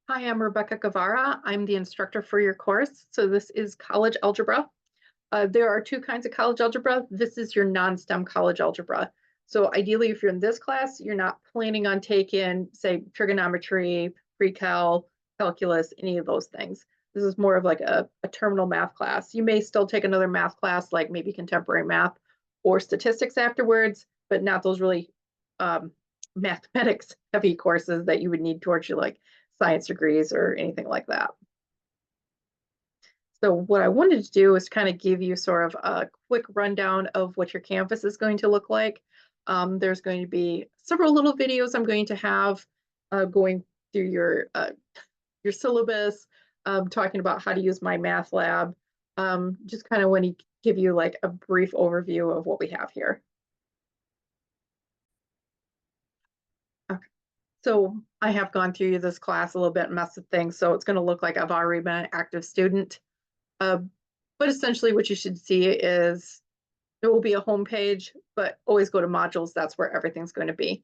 Hi, I'm Rebecca Guevara. I'm the instructor for your course. So this is college algebra. There are two kinds of college algebra. This is your non-STEM college algebra. So ideally, if you're in this class, you're not planning on taking, say, trigonometry, pre-cal, calculus, any of those things. This is more of like a terminal math class. You may still take another math class, like maybe contemporary math or statistics afterwards, but not those really um, mathematics heavy courses that you would need towards your like science degrees or anything like that. So what I wanted to do is kind of give you sort of a quick rundown of what your Canvas is going to look like. There's going to be several little videos I'm going to have going through your syllabus, talking about how to use MyMathLab. Just kind of want to give you like a brief overview of what we have here. Okay. So I have gone through this class a little bit and messed with things, so it's going to look like I've already been an active student. Uh, but essentially what you should see is there will be a home page, but always go to modules. That's where everything's going to be.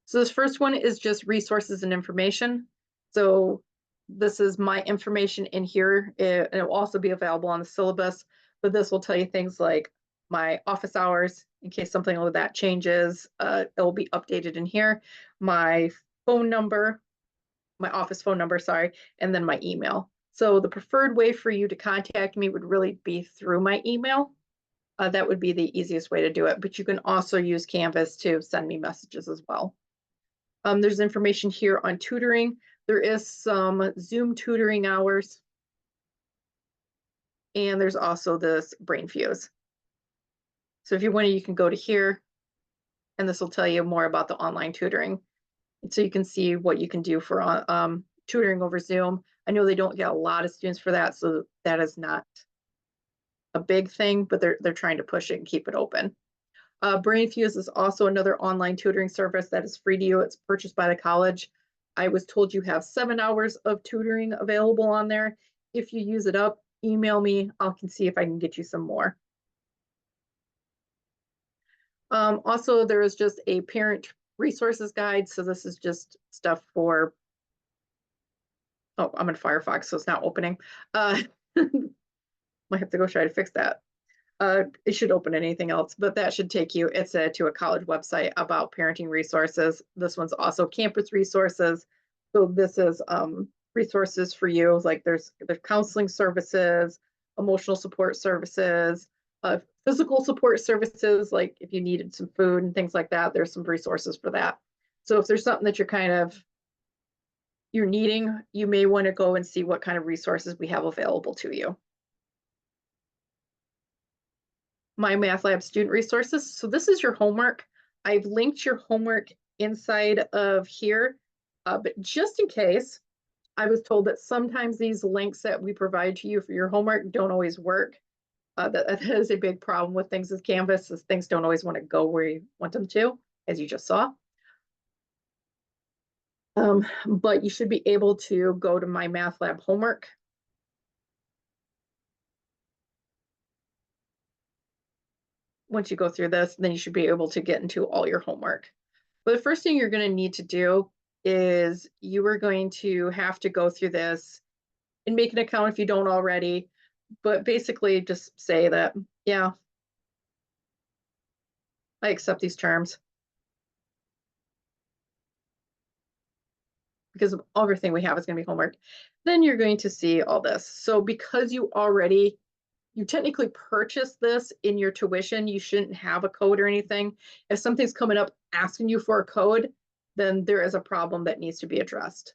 So this first one is just resources and information. So this is my information in here, and it will also be available on the syllabus, but this will tell you things like my office hours, in case something like that changes, it will be updated in here. My phone number, my office phone number, sorry, and then my email. So the preferred way for you to contact me would really be through my email. That would be the easiest way to do it, but you can also use Canvas to send me messages as well. There's information here on tutoring. There is some Zoom tutoring hours, and there's also this BrainFuse. So if you want to, you can go to here, and this will tell you more about the online tutoring. So you can see what you can do for tutoring over Zoom. I know they don't get a lot of students for that, so that is not a big thing, but they're trying to push it and keep it open. BrainFuse is also another online tutoring service that is free to you. It's purchased by the college. I was told you have 7 hours of tutoring available on there. If you use it up, email me. I can see if I can get you some more. Also, there is just a parent resources guide. So this is just stuff for, oh, I'm in Firefox, so it's not opening. Might have to go try to fix that. It should open anything else, but that should take you, it's to a college website about parenting resources. This one's also campus resources. So this is resources for you, like there's counseling services, emotional support services, physical support services, like if you needed some food and things like that, there's some resources for that. So if there's something that you're needing, you may want to go and see what kind of resources we have available to you. MyMathLab student resources. So this is your homework. I've linked your homework inside of here, but just in case, I was told that sometimes these links that we provide to you for your homework don't always work. That is a big problem with things with Canvas, is things don't always want to go where you want them to, as you just saw. But you should be able to go to MyMathLab homework. Once you go through this, then you should be able to get into all your homework. But the first thing you're going to need to do is you are going to have to go through this and make an account if you don't already. But basically just say that, yeah, I accept these terms. Because everything we have is going to be homework. Then you're going to see all this. So because you technically purchased this in your tuition, you shouldn't have a code or anything. If something's coming up asking you for a code, then there is a problem that needs to be addressed.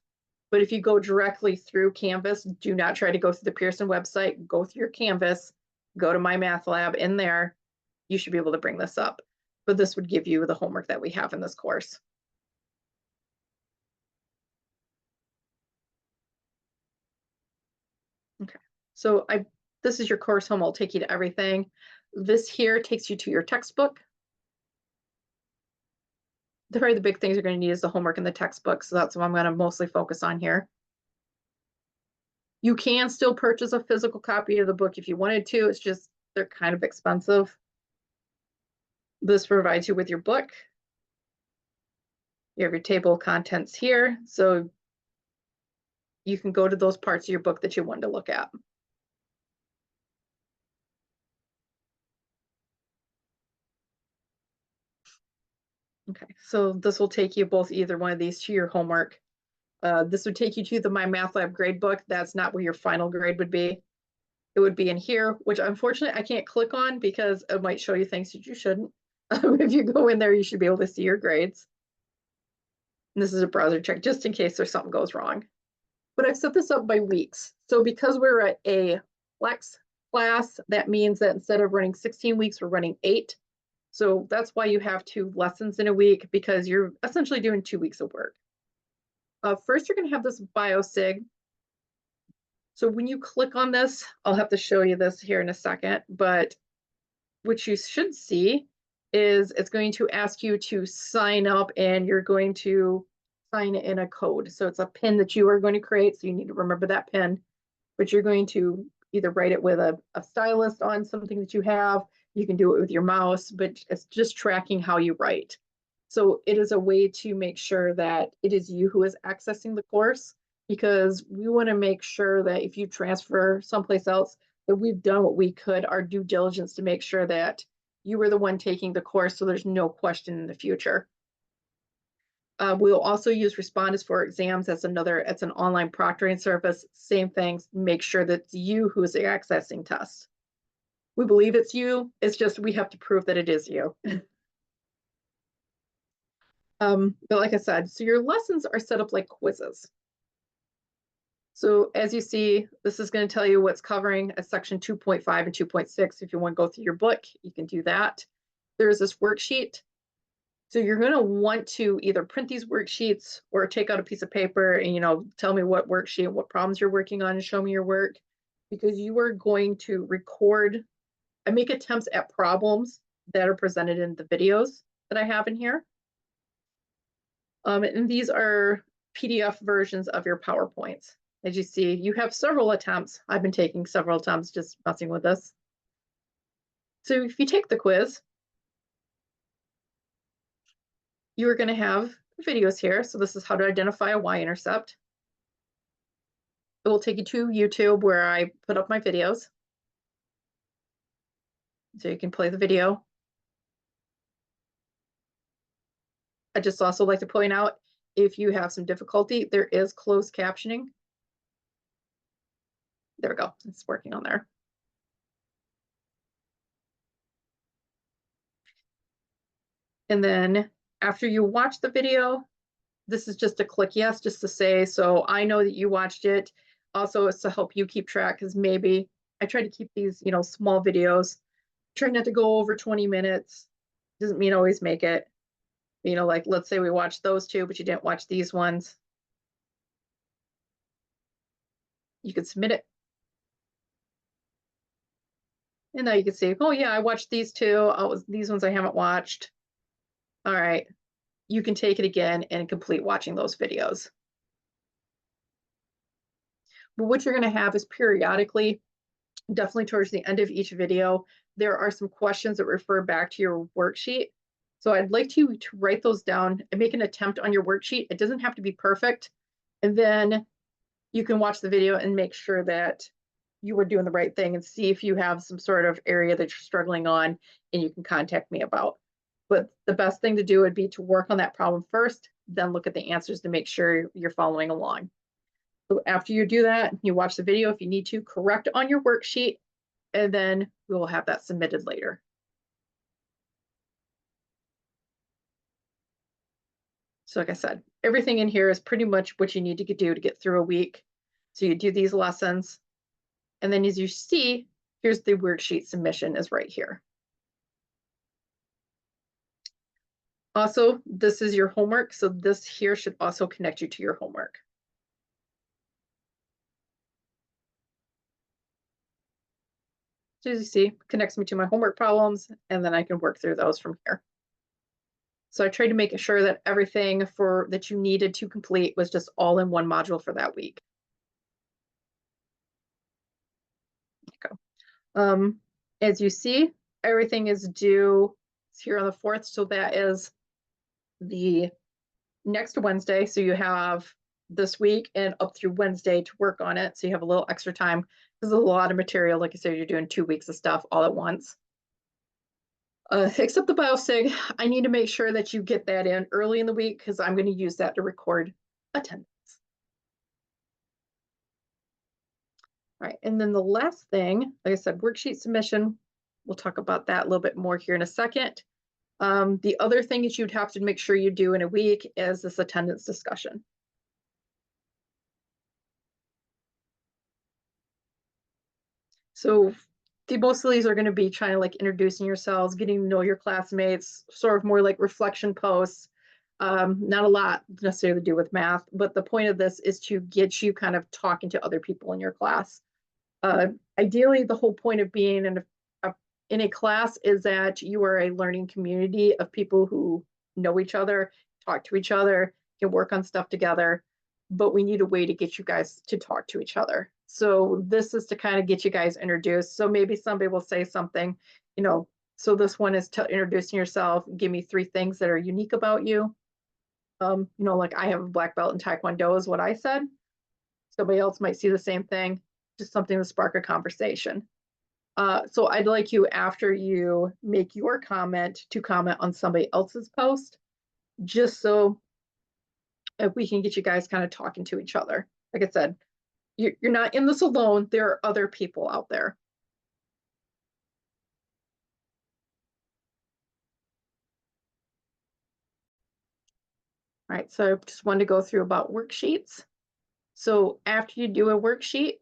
But if you go directly through Canvas, do not try to go through the Pearson website, go through your Canvas, go to MyMathLab in there, you should be able to bring this up. But this would give you the homework that we have in this course. Okay, so this is your course home. I'll take you to everything. This here takes you to your textbook. Probably the big things you're going to need is the homework and the textbook. So that's what I'm going to mostly focus on here. You can still purchase a physical copy of the book if you wanted to. It's just they're kind of expensive. This provides you with your book. You have your table of contents here. So you can go to those parts of your book that you wanted to look at. Okay, so this will take you both either one of these to your homework. This would take you to the My Math Lab gradebook. That's not where your final grade would be. It would be in here, which unfortunately I can't click on because it might show you things that you shouldn't. If you go in there, you should be able to see your grades. And this is a browser check just in case there's something goes wrong. But I've set this up by weeks. So because we're at a flex class, that means that instead of running 16 weeks, we're running 8. So that's why you have 2 lessons in a week, because you're essentially doing 2 weeks of work. First, you're going to have this biosig. So when you click on this, I'll have to show you this here in a second, but what you should see is it's going to ask you to sign up, and you're going to sign in a code. So it's a PIN that you are going to create. So you need to remember that PIN, but you're going to either write it with a stylus on something that you have. You can do it with your mouse, but it's just tracking how you write. So it is a way to make sure that it is you who is accessing the course, because we want to make sure that if you transfer someplace else, that we've done what we could, our due diligence, to make sure that you were the one taking the course, so there's no question in the future. We'll also use Respondus for exams. It's an online proctoring service. Same things, make sure that it's you who is accessing tests. We believe it's you, it's just we have to prove that it is you. But like I said, so your lessons are set up like quizzes. So as you see, this is going to tell you what's covering a section 2.5 and 2.6. If you want to go through your book, you can do that. There's this worksheet. So you're going to want to either print these worksheets or take out a piece of paper and, tell me what worksheet, what problems you're working on, and show me your work, because you are going to record and make attempts at problems that are presented in the videos that I have in here. And these are PDF versions of your PowerPoints. As you see, you have several attempts. I've been taking several attempts just messing with this. So if you take the quiz, you are going to have videos here. So this is how to identify a y-intercept. It will take you to YouTube, where I put up my videos. So you can play the video. I just also like to point out, if you have some difficulty, there is closed captioning. There we go, it's working on there. And then after you watch the video, this is just a click yes, just to say, so I know that you watched it. Also, it's to help you keep track, because maybe I try to keep these, small videos. Try not to go over 20 minutes. Doesn't mean always make it. Like let's say we watched those 2, but you didn't watch these ones. You could submit it. And now you can see, oh yeah, I watched these 2. Oh, these ones I haven't watched. All right. You can take it again and complete watching those videos. But what you're going to have is periodically, definitely towards the end of each video, there are some questions that refer back to your worksheet. So I'd like you to write those down and make an attempt on your worksheet. It doesn't have to be perfect. And then you can watch the video and make sure that you were doing the right thing, and see if you have some sort of area that you're struggling on, and you can contact me about. But the best thing to do would be to work on that problem first, then look at the answers to make sure you're following along. So after you do that, you watch the video. If you need to, correct on your worksheet, and then we will have that submitted later. So like I said, everything in here is pretty much what you need to do to get through a week. So you do these lessons, and then as you see, here's the worksheet submission is right here. Also, this is your homework. So this here should also connect you to your homework. So as you see, connects me to my homework problems, and then I can work through those from here. So I tried to make sure that everything that you needed to complete was just all in one module for that week. As you see, everything is due here on the 4th. So that is the next Wednesday. So you have this week and up through Wednesday to work on it. So you have a little extra time because there's a lot of material. Like I said, you're doing 2 weeks of stuff all at once. Except the biosig, I need to make sure that you get that in early in the week because I'm going to use that to record attendance. All right, and then the last thing, like I said, worksheet submission. We'll talk about that a little bit more here in a second. The other thing that you'd have to make sure you do in a week is this attendance discussion. So most of these are going to be trying to like introducing yourselves, getting to know your classmates, sort of more like reflection posts. Not a lot necessarily to do with math, but the point of this is to get you kind of talking to other people in your class. Ideally, the whole point of being in a class is that you are a learning community of people who know each other, talk to each other, can work on stuff together, but we need a way to get you guys to talk to each other. So this is to kind of get you guys introduced. So maybe somebody will say something, so this one is introducing yourself, give me 3 things that are unique about you. Like I have a black belt in Taekwondo is what I said. Somebody else might see the same thing, just something to spark a conversation. So I'd like you, after you make your comment, to comment on somebody else's post, just so if we can get you guys kind of talking to each other. Like I said, you're not in this alone. There are other people out there. All right, so I just wanted to go through about worksheets. So after you do a worksheet,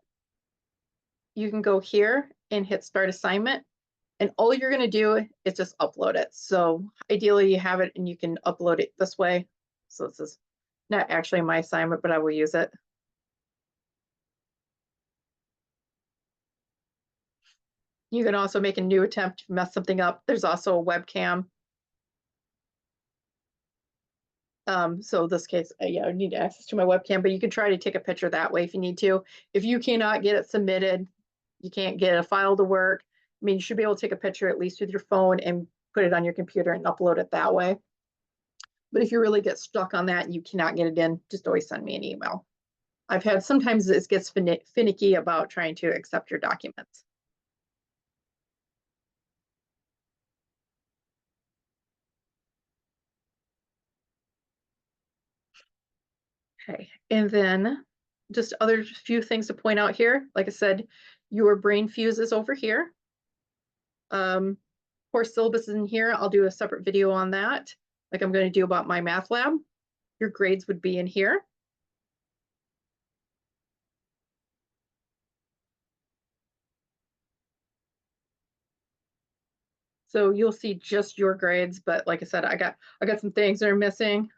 you can go here and hit start assignment. And all you're going to do is just upload it. So ideally you have it and you can upload it this way. So this is not actually my assignment, but I will use it. You can also make a new attempt to mess something up. There's also a webcam. So this case, yeah, I need access to my webcam, but you can try to take a picture that way if you need to. If you cannot get it submitted, you can't get a file to work, I mean, you should be able to take a picture at least with your phone and put it on your computer and upload it that way. But if you really get stuck on that and you cannot get it in, just always send me an email. I've had, sometimes it gets finicky about trying to accept your documents. Okay, and then just other few things to point out here. Like I said, your brain fuse is over here. Course syllabus is in here. I'll do a separate video on that, like I'm going to do about my math lab. Your grades would be in here. So you'll see just your grades, but like I said, I got some things that are missing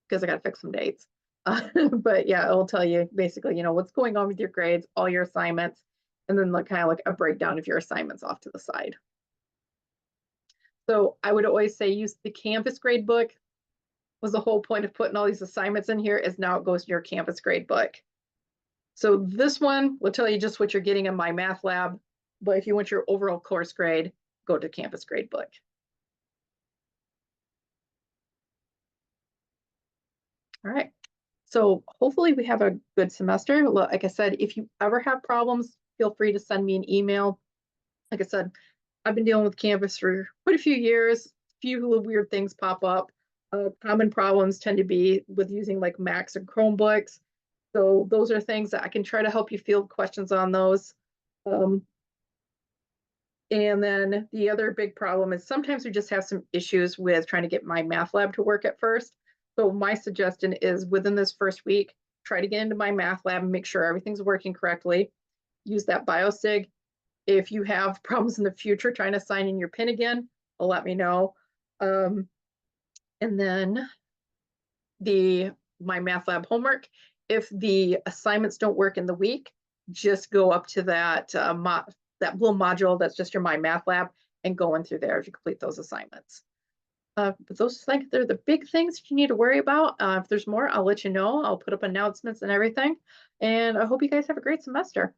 because I got to fix some dates. But yeah, it'll tell you basically, what's going on with your grades, all your assignments, and then like kind of like a breakdown of your assignments off to the side. So I would always say use the Canvas gradebook. Was the whole point of putting all these assignments in here is now it goes to your Canvas gradebook. So this one will tell you just what you're getting in my math lab, but if you want your overall course grade, go to Canvas gradebook. All right. So hopefully we have a good semester. Like I said, if you ever have problems, feel free to send me an email. Like I said, I've been dealing with Canvas for quite a few years. A few little weird things pop up. Common problems tend to be with using like Macs and Chromebooks. So those are things that I can try to help you field questions on those. And then the other big problem is sometimes we just have some issues with trying to get my math lab to work at first. So my suggestion is within this first week, try to get into my math lab and make sure everything's working correctly. Use that biosig. If you have problems in the future trying to sign in your PIN again, let me know. And then my math lab homework, if the assignments don't work in the week, just go up to that that little module that's just your My Math Lab and go in through there to complete those assignments. But those, like, they're the big things you need to worry about. If there's more, I'll let you know. I'll put up announcements and everything. And I hope you guys have a great semester.